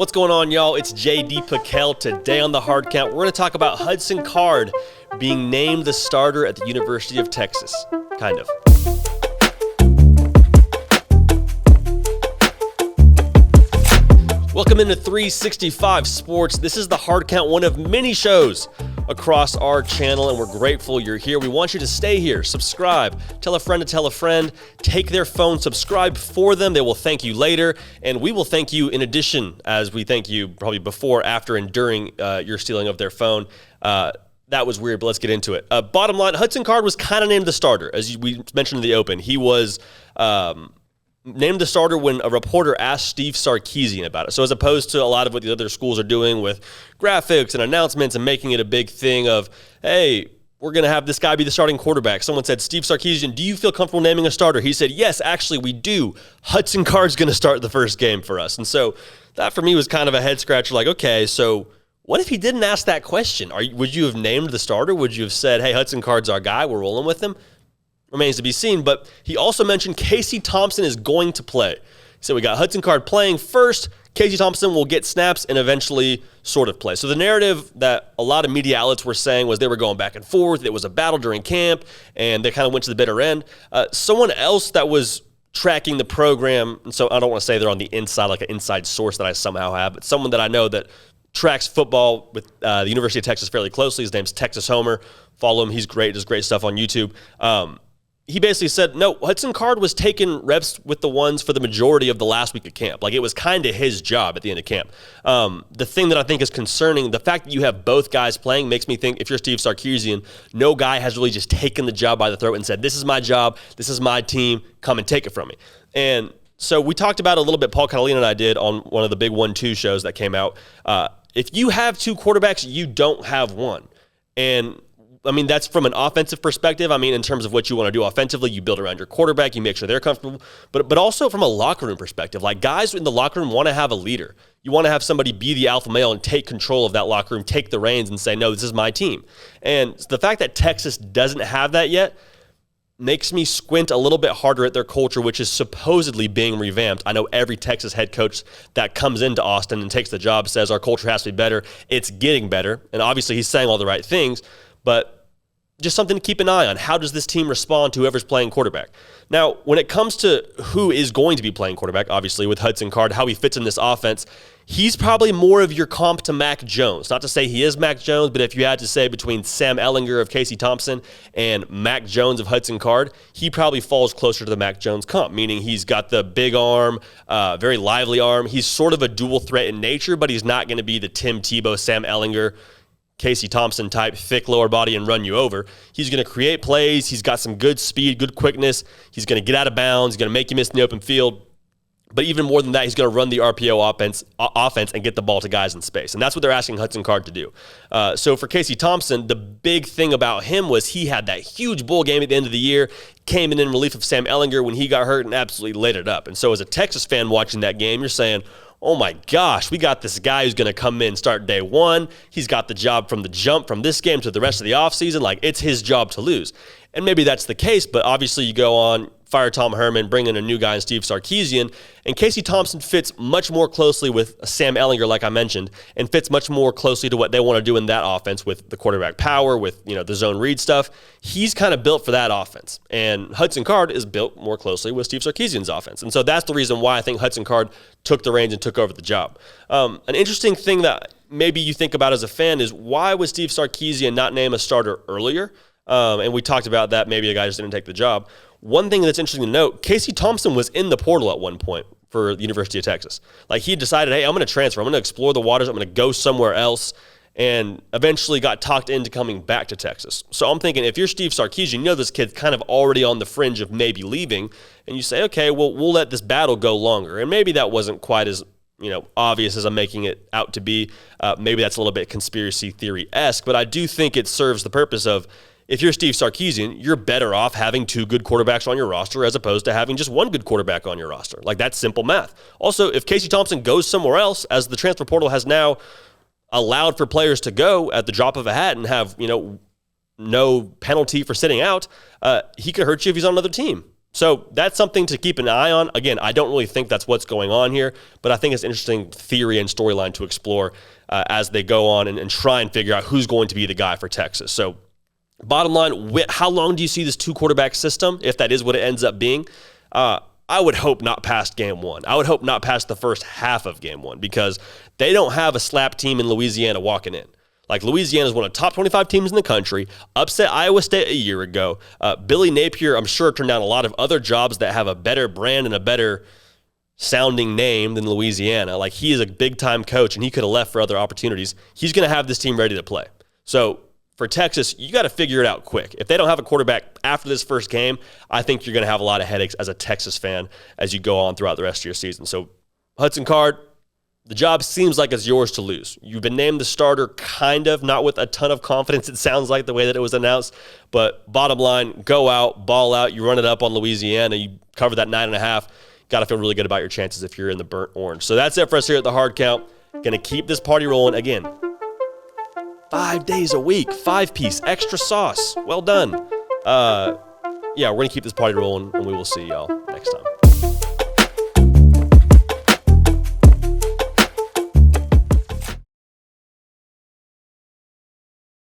What's going on, y'all? It's JD Piquel. Today on the Hard Count, we're going to talk about Hudson Card being named the starter at the University of Texas. Kind of. Welcome into 365 Sports. This is the Hard Count, one of many shows across our channel, and we're grateful you're here. We want you to stay here, subscribe, tell a friend to tell a friend, take their phone, subscribe for them. They will thank you later, and we will thank you in addition, as we thank you probably before, after, and during your stealing of their phone. That was weird, but let's get into it. Bottom line, Hudson Card was kind of named the starter, as we mentioned in the open. He was named the starter when a reporter asked Steve Sarkisian about it. So as opposed to a lot of what the other schools are doing with graphics and announcements and making it a big thing of, hey, we're going to have this guy be the starting quarterback. Someone said, Steve Sarkisian, do you feel comfortable naming a starter? He said, yes, actually, we do. Hudson Card's going to start the first game for us. And so that for me was kind of a head scratcher, like, okay, so what if he didn't ask that question? Would you have named the starter? Would you have said, hey, Hudson Card's our guy, we're rolling with him? Remains to be seen, but he also mentioned Casey Thompson is going to play. So we got Hudson Card playing first. Casey Thompson will get snaps and eventually sort of play. So the narrative that a lot of media outlets were saying was they were going back and forth. It was a battle during camp, and they kind of went to the bitter end. Someone else that was tracking the program, and so I don't want to say they're on the inside, like an inside source that I somehow have, but someone that I know that tracks football with the University of Texas fairly closely. His name's Texas Homer. Follow him. He's great. Does great stuff on YouTube. He basically said, no, Hudson Card was taking reps with the ones for the majority of the last week of camp. Like, it was kind of his job at the end of camp. The thing that I think is concerning, the fact that you have both guys playing makes me think if you're Steve Sarkisian, no guy has really just taken the job by the throat and said, this is my job, this is my team, come and take it from me. And so we talked about it a little bit, Paul Catalina and I did, on one of the big 1-2 shows that came out. If you have two quarterbacks, you don't have one. And I mean, that's from an offensive perspective. I mean, in terms of what you want to do offensively, you build around your quarterback, you make sure they're comfortable, but also from a locker room perspective. Like, guys in the locker room want to have a leader. You want to have somebody be the alpha male and take control of that locker room, take the reins and say, no, this is my team. And the fact that Texas doesn't have that yet makes me squint a little bit harder at their culture, which is supposedly being revamped. I know every Texas head coach that comes into Austin and takes the job says our culture has to be better. It's getting better. And obviously he's saying all the right things, but just something to keep an eye on. How does this team respond to whoever's playing quarterback? Now, when it comes to who is going to be playing quarterback, obviously with Hudson Card, how he fits in this offense, he's probably more of your comp to Mac Jones. Not to say he is Mac Jones, but if you had to say between Sam Ehlinger of Casey Thompson and Mac Jones of Hudson Card, he probably falls closer to the Mac Jones comp, meaning he's got the big arm, very lively arm. He's sort of a dual threat in nature, but he's not going to be the Tim Tebow, Sam Ehlinger, Casey Thompson type, thick lower body and run you over. He's going to create plays. He's got some good speed, good quickness. He's going to get out of bounds. He's going to make you miss in the open field. But even more than that, he's going to run the RPO offense and get the ball to guys in space. And that's what they're asking Hudson Card to do. So for Casey Thompson, the big thing about him was he had that huge bowl game at the end of the year, came in relief of Sam Ehlinger when he got hurt and absolutely lit it up. And so as a Texas fan watching that game, you're saying, oh my gosh, we got this guy who's going to come in, start day one. He's got the job from the jump from this game to the rest of the offseason. Like, it's his job to lose. And maybe that's the case, but obviously you go on, fire Tom Herman, bring in a new guy in Steve Sarkisian, and Casey Thompson fits much more closely with Sam Ehlinger, like I mentioned, and fits much more closely to what they want to do in that offense with the quarterback power, with, you know, the zone read stuff. He's kind of built for that offense, and Hudson Card is built more closely with Steve Sarkisian's offense. And so that's the reason why I think Hudson Card took the reins and took over the job. An interesting thing that maybe you think about as a fan is, why was Steve Sarkisian not named a starter earlier? And we talked about that. Maybe the guy just didn't take the job. One thing that's interesting to note, Casey Thompson was in the portal at one point for the University of Texas. Like, he decided, hey, I'm going to transfer. I'm going to explore the waters. I'm going to go somewhere else, and eventually got talked into coming back to Texas. So I'm thinking, if you're Steve Sarkisian, you know this kid's kind of already on the fringe of maybe leaving, and you say, okay, well, we'll let this battle go longer. And maybe that wasn't quite as, you know, obvious as I'm making it out to be. Maybe that's a little bit conspiracy theory-esque, but I do think it serves the purpose of, if you're Steve Sarkisian, you're better off having two good quarterbacks on your roster as opposed to having just one good quarterback on your roster. Like, that's simple math. Also, if Casey Thompson goes somewhere else, as the transfer portal has now allowed for players to go at the drop of a hat and have, you know, no penalty for sitting out, he could hurt you if he's on another team. So that's something to keep an eye on. Again, I don't really think that's what's going on here, but I think it's an interesting theory and storyline to explore as they go on and try and figure out who's going to be the guy for Texas. So bottom line, how long do you see this 2-quarterback system, if that is what it ends up being? I would hope not past game one. I would hope not past the first half of game one, because they don't have a slap team in Louisiana walking in. Like, Louisiana is one of the top 25 teams in the country, upset Iowa State a year ago. Billy Napier, I'm sure, turned down a lot of other jobs that have a better brand and a better sounding name than Louisiana. Like, he is a big-time coach, and he could have left for other opportunities. He's going to have this team ready to play. So for Texas, you got to figure it out quick. If they don't have a quarterback after this first game, I think you're going to have a lot of headaches as a Texas fan as you go on throughout the rest of your season. So Hudson Card, the job seems like it's yours to lose. You've been named the starter, kind of, not with a ton of confidence, it sounds like, the way that it was announced. But bottom line, go out, ball out. You run it up on Louisiana. You cover that 9.5. Got to feel really good about your chances if you're in the burnt orange. So that's it for us here at the Hard Count. Going to keep this party rolling. Again, 5 days a week, 5-piece, extra sauce. Well done. Yeah, we're going to keep this party rolling, and we will see y'all next time.